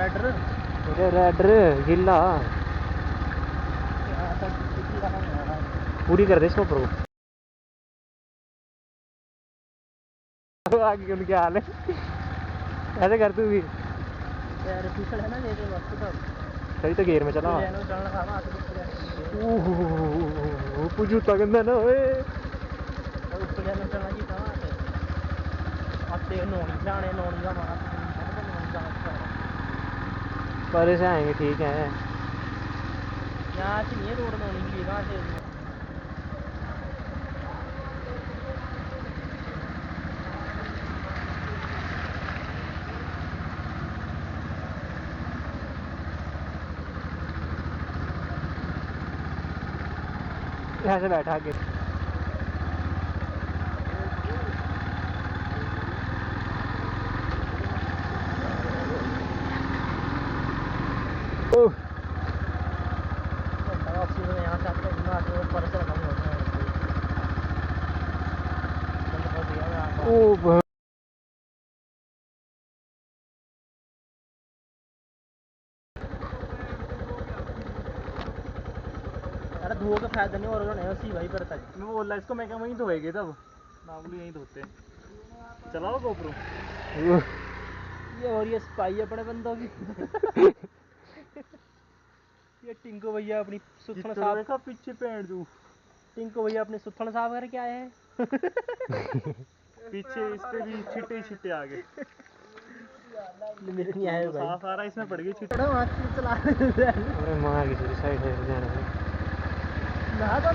Raider गिल्ला पूरी कर दे इसको प्रो। आगे उनके हाल है ऐसे कर तू भी सही तो गेयर में चला जूता गंदा ना होए पर से आएंगे ठीक है यहाँ से नहीं रोड नौनी की कहाँ से यहाँ से बैठा आगे धो का फायदा नहीं और उसी भाई पर तक मैं बोल रहा इसको मैं क्या वहीं धोएंगे तब नागुली यहीं धोते चलाओ गोप्रो ये और ये स्पाई अपने बंदों की ये टिंको भैया अपनी सुथन साफ का पीछे पेड़ दू टिंको भैया अपनी सुथन साफ करके आए हैं पीछे इस पे भी छिटे छिटे आ गए मेरे नहीं आए भाई साफ आ रहा इसमें पड़ गई छिटे चला अरे मार की साइड है जाना है नहा लो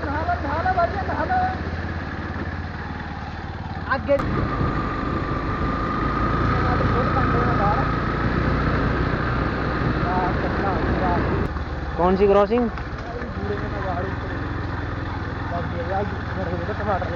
भाई नहा लो आगे कौन सी क्रॉसिंग टमाटर